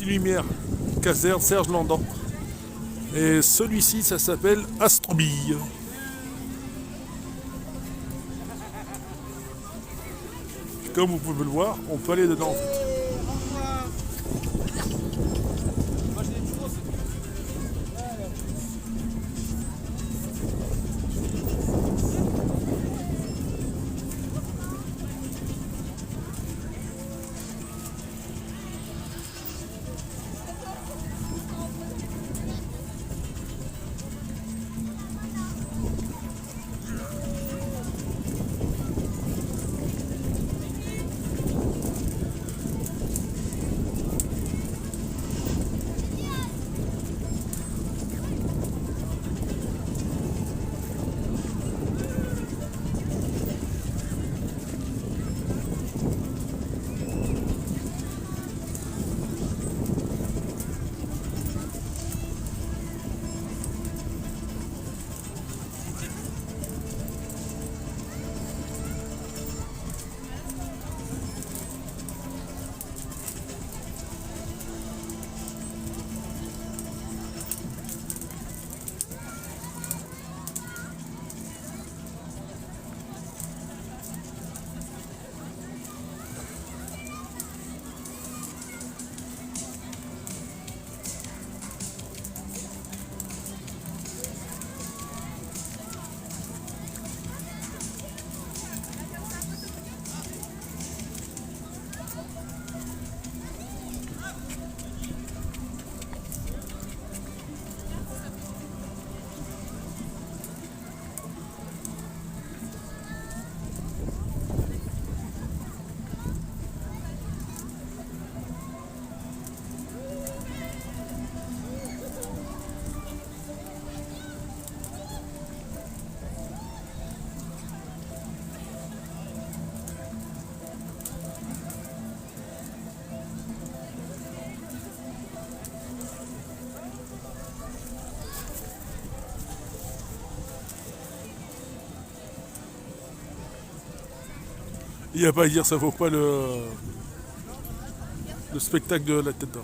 Lumière, caserne Serge Landan. Et celui-ci, ça s'appelle Astrobille. Comme vous pouvez le voir, on peut aller dedans en fait. Il n'y a pas à dire, ça vaut pas le spectacle de la Tête d'Or.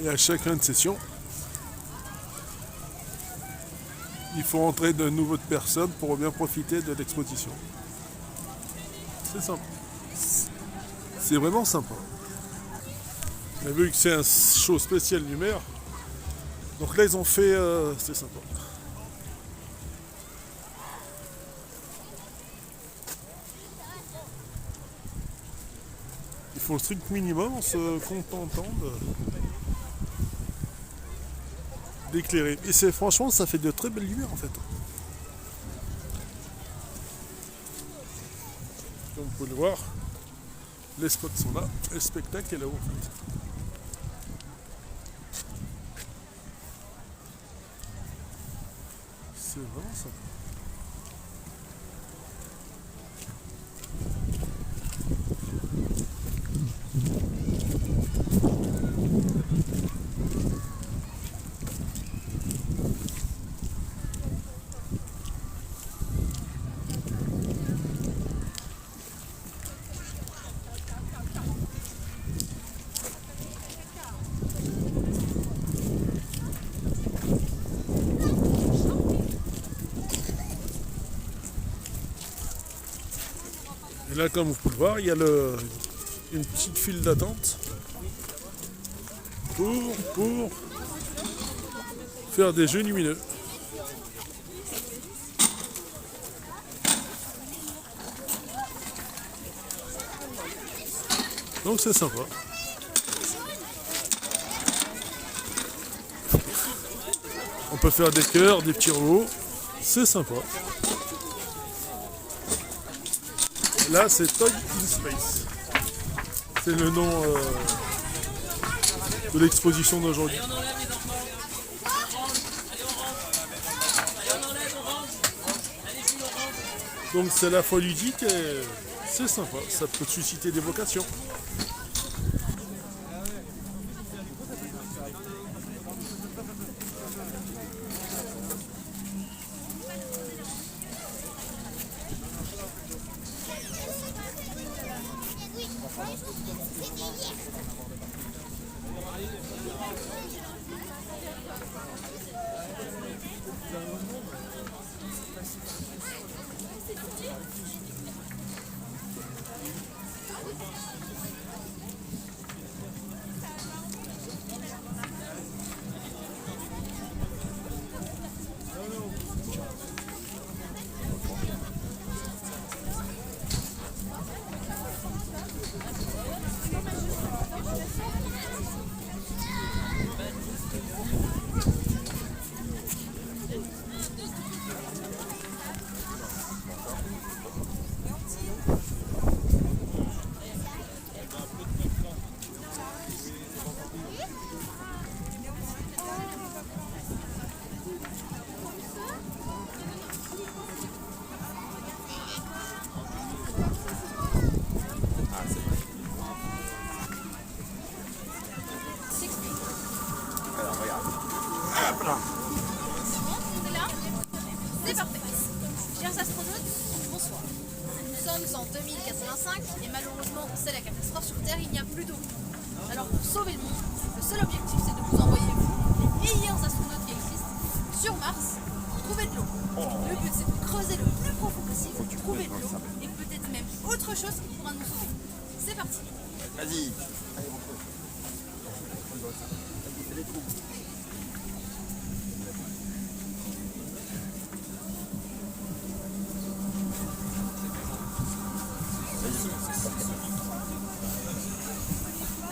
Et à chacune de sessions, il faut entrer de nouvelles personnes pour bien profiter de l'exposition. C'est sympa. C'est vraiment sympa. Mais vu que c'est un show spécial lumière, donc là ils ont fait... c'est sympa. Il faut le strict minimum en se contentant d'éclairer. Et c'est franchement, ça fait de très belles lumières en fait. Comme vous pouvez le voir, les spots sont là, et le spectacle est là-haut en fait. C'est vraiment sympa. Et là, comme vous pouvez le voir, il y a une petite file d'attente pour faire des jeux lumineux. Donc c'est sympa. On peut faire des cœurs, des petits robots. C'est sympa. Là, c'est Toy in Space. C'est le nom de l'exposition d'aujourd'hui. Donc c'est la fois ludique et c'est sympa, ça peut susciter des vocations. C'est parfait. Chers astronautes, bonsoir. Nous sommes en 2085 et malheureusement, c'est la catastrophe sur Terre, il n'y a plus d'eau. Alors pour sauver le monde, le seul objectif c'est de vous envoyer vous, les meilleurs astronautes qui existent, sur Mars pour trouver de l'eau. Le but c'est de creuser le plus profond possible, trouver de l'eau et peut-être même autre chose qui pourra nous sauver. C'est parti. Vas-y.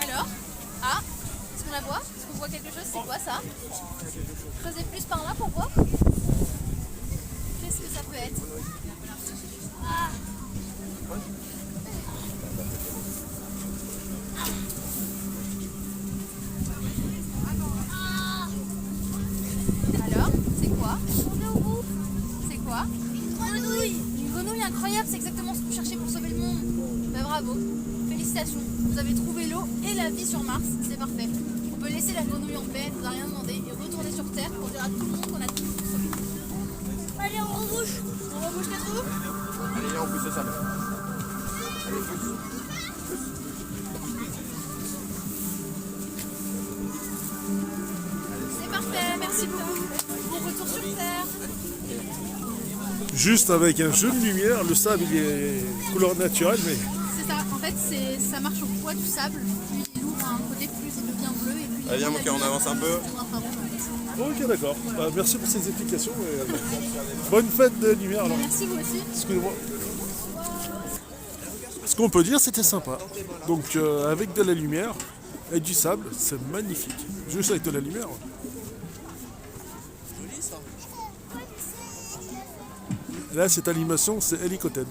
Alors, ah, est-ce qu'on la voit? Est-ce qu'on voit quelque chose? C'est quoi ça? Creusez plus par là pour voir. Qu'est-ce que ça peut être? Ah. Alors, c'est quoi? C'est quoi? Une grenouille. Une grenouille incroyable, c'est exactement ce que vous cherchez pour sauver le monde. Ben, bravo, félicitations. Vous avez trouvé l'eau et la vie sur Mars, c'est parfait. On peut laisser la grenouille en paix, elle vous a rien demandé, et retourner sur Terre pour dire à tout le monde qu'on a tout sauvé. Allez, on rebouche. On rebouche les trous. Allez, on pousse ça. Allez, pousse. C'est parfait, merci beaucoup. Bon retour sur Terre. Juste avec un jeu de lumière, le sable il est couleur naturelle, mais C'est ça, en fait ça marche au poids du sable. Plus il est lourd à un côté, plus il devient bleu et plus il Allez, viens, mon devient cœur, on avance un peu. ok d'accord. Bah, merci pour ces explications. Et, bonne fête de lumière alors. Merci vous aussi. Excusez-moi. Ce qu'on peut dire, c'était sympa. Donc avec de la lumière et du sable, c'est magnifique. Juste avec de la lumière. Là, cette animation, c'est Helicoted.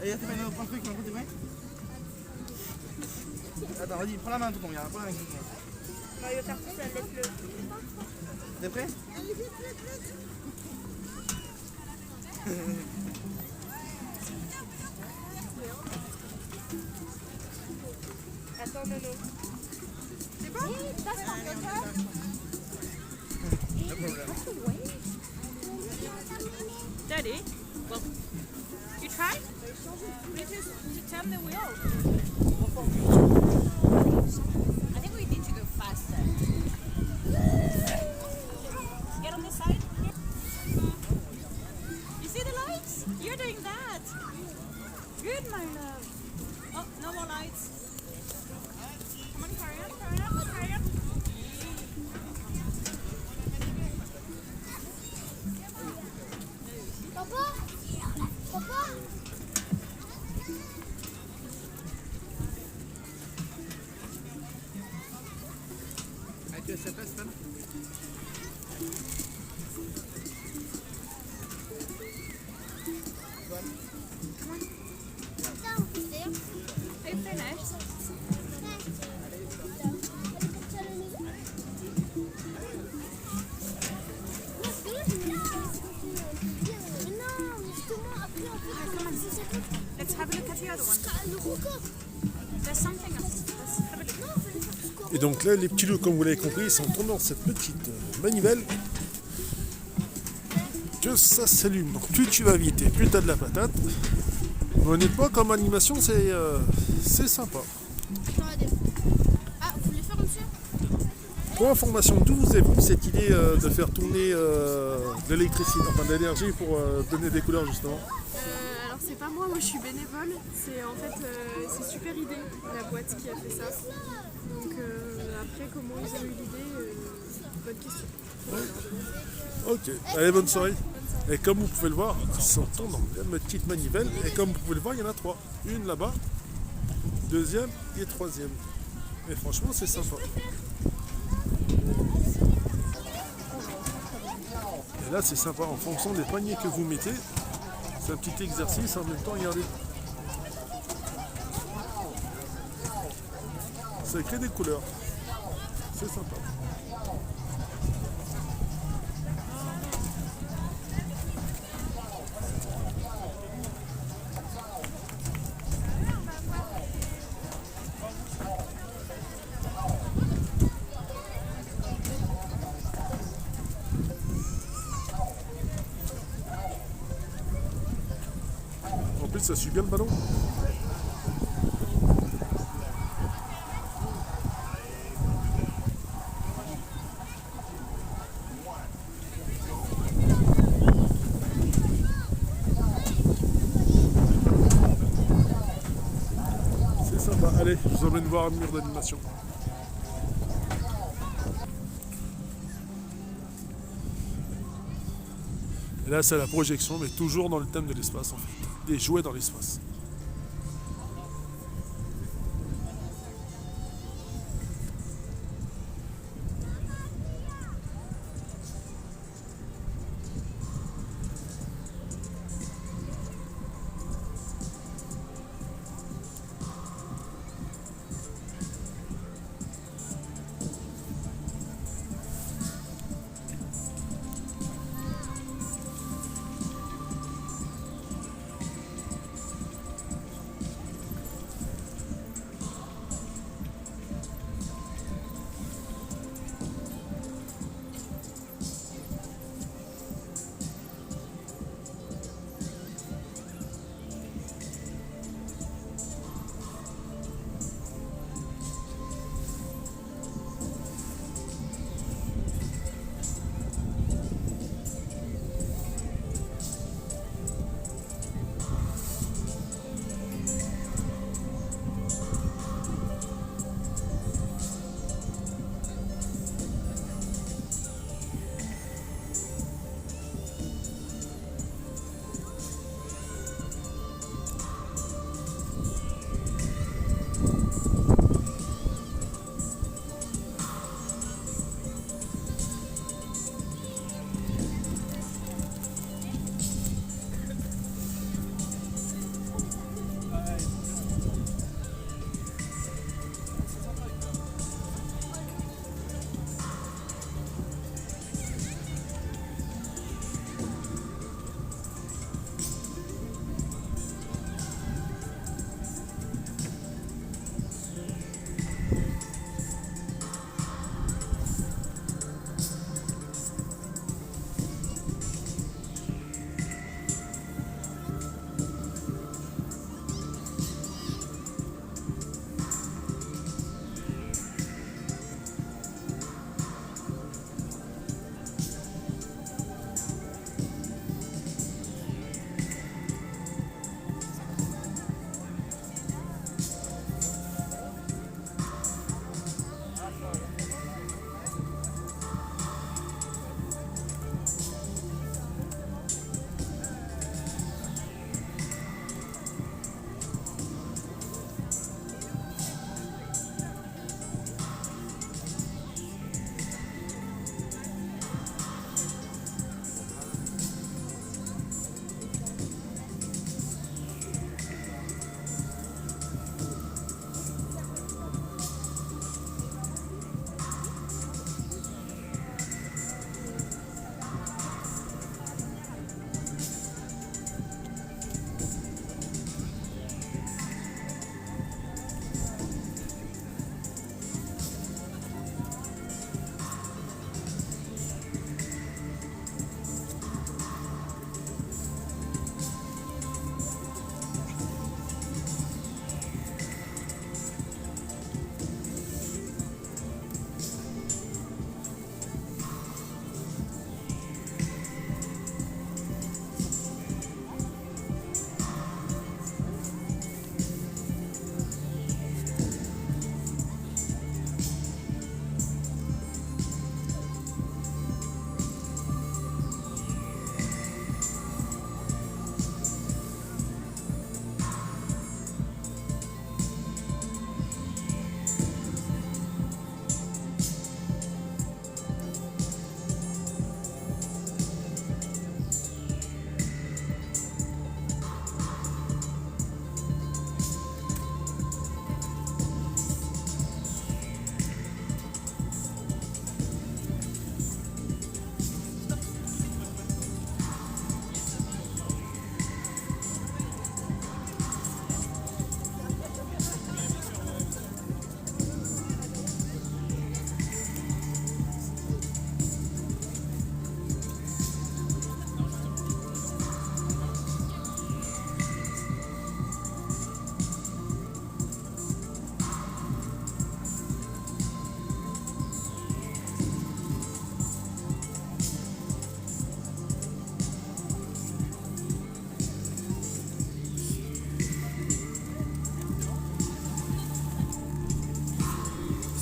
Et t'es prêt, prends le truc, t'es prêt? Attends, vas-y, prends la main, tout ton bien, prends la main. Non, il va faire tout seul, laisse-le. T'es prêt? Attends, Nono. C'est bon? No problem. Daddy? Well, you try? We just turn the wheel. I think we need to go faster. Get on this side. You see the lights? You're doing that. Good, my love. Oh, no more lights. Come on, hurry up, hurry up, hurry up. Papa? Papa? Tu as sa place, Stan? Are you finished? Let's have a look at the other one. There's something else. Let's have a look. Et donc là, les petits loups, comme vous l'avez compris, ils sont tournés dans cette petite manivelle que ça s'allume. Donc plus tu vas vite et plus tu as de la patate. Mais honnêtement, comme animation, c'est sympa. Ah, vous voulez faire monsieur? Pour information, d'où vous avez pris cette idée de faire tourner de l'électricité, enfin de l'énergie pour donner des couleurs justement? Alors c'est pas moi, je suis bénévole. C'est en fait c'est super idée, la boîte qui a fait ça. Donc après comment ils ont eu l'idée, bonne question. Ok, allez, bonne soirée. Et comme vous pouvez le voir, ils sont dans la petite manivelle. Et comme vous pouvez le voir, il y en a 3. Une là-bas, deuxième et troisième. Et franchement, c'est sympa. Et là, c'est sympa. En fonction des paniers que vous mettez, c'est un petit exercice. En même temps, regardez. Ça crée des couleurs. C'est sympa. En plus, ça suit bien le ballon. C'est sympa. Allez, je vous emmène voir un mur d'animation. Et là, c'est la projection, mais toujours dans le thème de l'espace, en fait. Des jouets dans l'espace.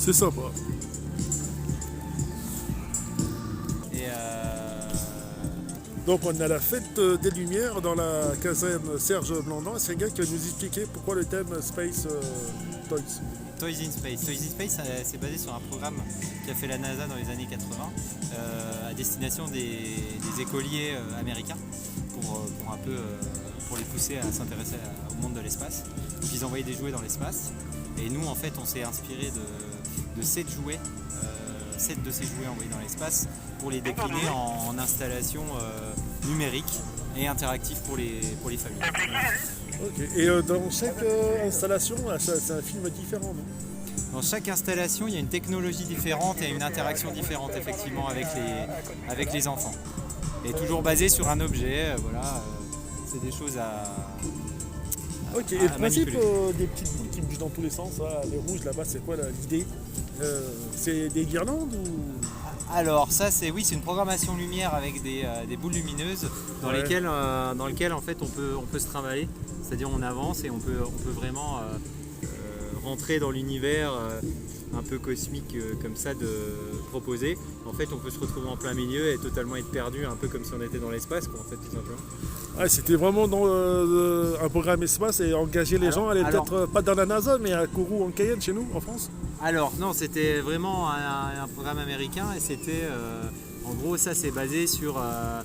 C'est sympa. Et Donc on a la fête des Lumières dans la caserne Serge Blandan. C'est un gars qui va nous expliquer pourquoi le thème Space Toys. Toys in Space. Toys in Space, c'est basé sur un programme qu'a fait la NASA dans les années 80 à destination des écoliers américains pour un peu pour les pousser à s'intéresser au monde de l'espace. Donc ils envoyaient des jouets dans l'espace et nous en fait on s'est inspiré de 7 jouets, 7 de ces jouets envoyés dans l'espace pour les décliner en installation numérique et interactive pour les familles. Ok. Et dans chaque installation, c'est un film différent, non? Dans chaque installation, il y a une technologie différente et une interaction différente effectivement avec les enfants. Et toujours basé sur un objet, voilà, c'est des choses à Ok, et le principe manipuler. des petites boules qui bougent dans tous les sens, là, les rouges là-bas, c'est quoi l'idée? C'est des guirlandes ou... Alors ça c'est une programmation lumière avec des boules lumineuses dans Ouais. lesquelles en fait on peut se trimballer, c'est-à-dire on avance et on peut vraiment rentrer dans l'univers un peu cosmique comme ça de proposer. En fait on peut se retrouver en plein milieu et totalement être perdu, un peu comme si on était dans l'espace quoi, en fait tout simplement. Ouais, c'était vraiment dans un programme espace et engager les gens à aller peut-être pas dans la NASA mais à Kourou en Cayenne chez nous en France. Alors non, c'était vraiment un programme américain et c'était en gros ça c'est basé sur un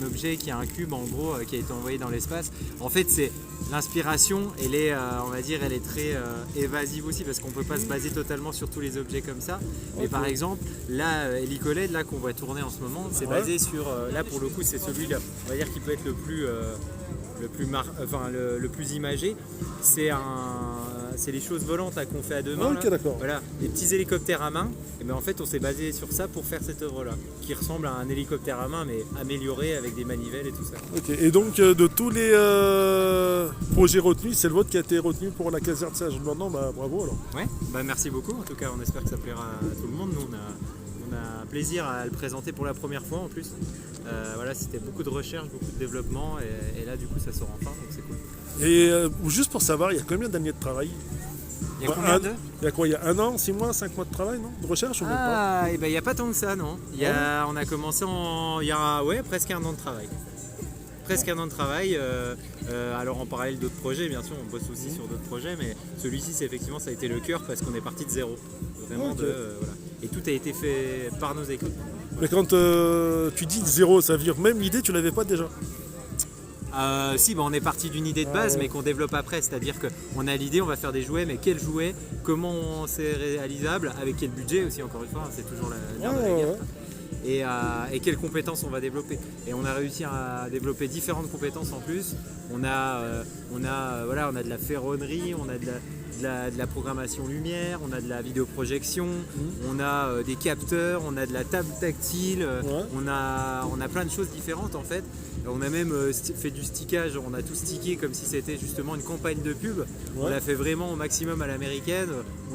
objet qui est un cube en gros qui a été envoyé dans l'espace. En fait c'est l'inspiration, elle est on va dire elle est très évasive aussi parce qu'on peut pas se baser totalement sur tous les objets comme ça. Mais par exemple là Helicoled là qu'on voit tourner en ce moment, c'est basé sur là pour le coup c'est celui-là, on va dire qui peut être le plus imagé. C'est les choses volantes là, qu'on fait à deux mains. Ok, d'accord. Voilà, les petits hélicoptères à main. Et ben en fait, on s'est basé sur ça pour faire cette œuvre-là, qui ressemble à un hélicoptère à main, mais amélioré avec des manivelles et tout ça. Ok, et donc de tous les projets retenus, c'est le vôtre qui a été retenu pour la caserne Serge Blandan, bah bravo alors. Ouais, bah merci beaucoup. En tout cas, on espère que ça plaira à tout le monde. Nous, on a plaisir à le présenter pour la première fois en plus. Voilà, c'était beaucoup de recherche, beaucoup de développement, et là du coup, ça sort enfin, donc c'est cool. Et juste pour savoir, il y a combien d'années de travail? Il y a combien Il y a quoi? Il y a 1 an, 6 mois, 5 mois de travail, non? De recherche ou même pas? Ah, et ben il n'y a pas tant que ça, non. On a commencé il y a presque 1 an de travail. Presque 1 an de travail. Alors en parallèle d'autres projets, bien sûr, on bosse aussi sur d'autres projets, mais celui-ci, effectivement, ça a été le cœur parce qu'on est parti de zéro. Vraiment voilà. Et tout a été fait par nos équipes. Mais quand tu dis zéro, ça veut dire même l'idée, tu l'avais pas déjà? Si, on est parti d'une idée de base, mais qu'on développe après. C'est-à-dire qu'on a l'idée, on va faire des jouets, mais quels jouets, comment c'est réalisable, avec quel budget aussi, encore une fois, c'est toujours la nerf de la guerre. Et quelles compétences on va développer. Et on a réussi à développer différentes compétences en plus. On a de la ferronnerie, on a de la programmation lumière, on a de la vidéoprojection, on a des capteurs, on a de la table tactile, on a plein de choses différentes en fait. On a même fait du stickage, on a tout stické comme si c'était justement une campagne de pub. On l'a fait vraiment au maximum à l'américaine,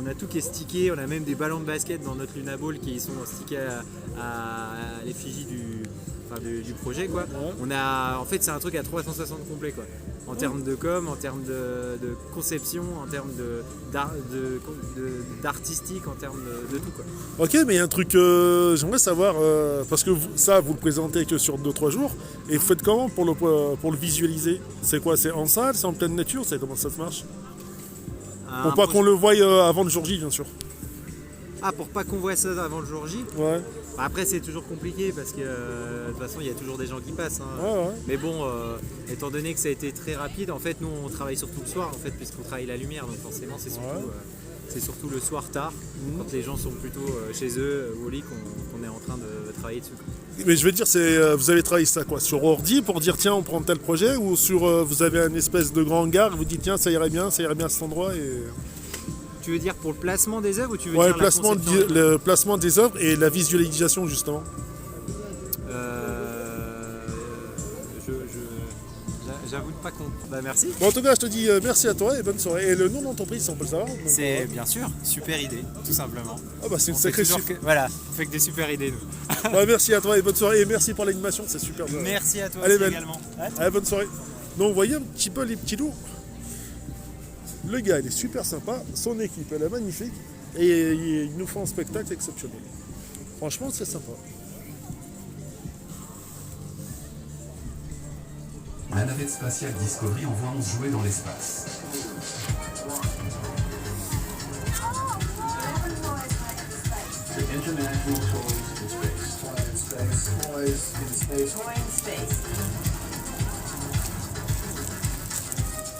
on a tout qui est stické, on a même des ballons de basket dans notre Lunaball qui sont stickés à l'effigie du projet quoi. En fait c'est un truc à 360 complet quoi. En termes de com, en termes de conception, en termes d'artistique, en termes de tout quoi. Ok, mais il y a un truc j'aimerais savoir, parce que vous le présentez que sur 2-3 jours, et vous faites comment pour le visualiser? C'est quoi? C'est en salle? C'est en pleine nature? C'est comment ça se marche? Pour pas qu'on le voie avant le jour J, bien sûr. Ah, pour pas qu'on voit ça avant le jour J? Ouais. Après c'est toujours compliqué parce que de toute façon il y a toujours des gens qui passent. Mais bon, étant donné que ça a été très rapide, en fait nous on travaille surtout le soir en fait puisqu'on travaille la lumière, donc forcément c'est surtout le soir tard, quand les gens sont plutôt chez eux au lit qu'on est en train de travailler dessus. Mais je veux dire, vous avez travaillé ça quoi? Sur ordi pour dire tiens on prend tel projet, ou sur vous avez un espèce de grand hangar, vous dites tiens ça irait bien à cet endroit et... Tu veux dire pour le placement des œuvres ou tu veux dire le placement des œuvres et la visualisation justement. J'avoue de pas comprendre. Bah merci. Bon, en tout cas, je te dis merci à toi et bonne soirée. Et le nom d'entreprise, si on peut le savoir. C'est bien sûr, super idée, tout simplement. Ah bah c'est une sacrée super. Voilà, on fait que des super idées nous. Bah, merci à toi et bonne soirée. Et merci pour l'animation, c'est super. Merci à toi Allez, aussi Ben. également. Allez, bonne soirée. Donc vous voyez un petit peu les petits loups. Le gars, il est super sympa. Son équipe, elle est magnifique. Et ils nous font un spectacle exceptionnel. Franchement, c'est sympa. La navette spatiale Discovery envoie 11 jouets dans l'espace.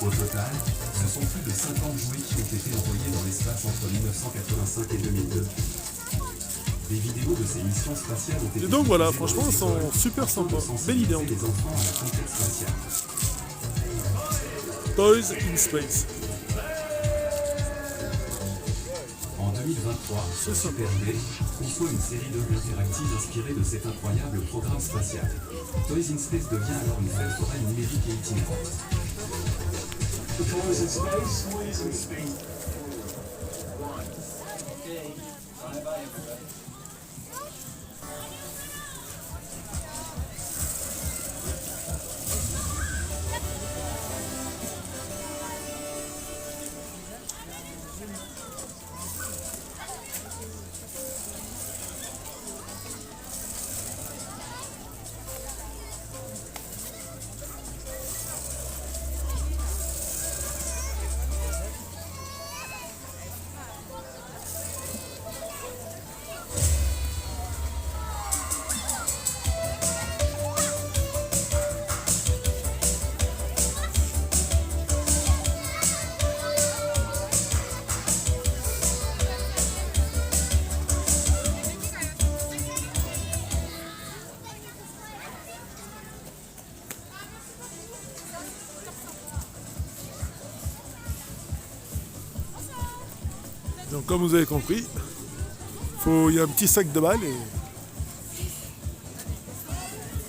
Au total, ce sont plus de 50 jouets qui ont été envoyés dans l'espace entre 1985 et 2002. Des vidéos de ces missions spatiales ont été Et donc voilà, diffusées franchement, dans ils les écoles sont super afin de sympas. Belle idée en sensibiliser tout les cas. enfants à la conquête spatiale. Toys in Space. En 2023, C'est ça. Super D conçoit une série d'œuvres interactives inspirées de cet incroyable programme spatial. Toys in Space devient alors une fête foraine numérique et itinérante. Donc comme vous avez compris, il y a un petit sac de balles et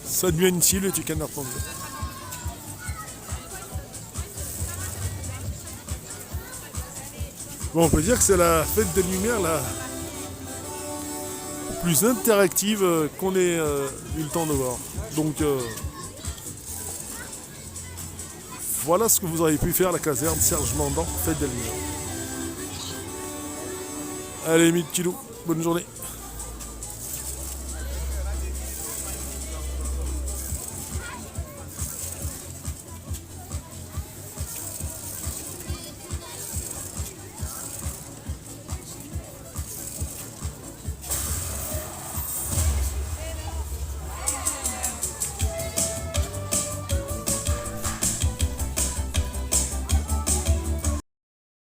ça devient une cible et tu canardes ton jeu. Bon, on peut dire que c'est la fête des Lumières la plus interactive qu'on ait eu le temps de voir. Donc voilà ce que vous auriez pu faire à la caserne Serge Mandant, fête des Lumières. Allez, mes petits loups, bonne journée.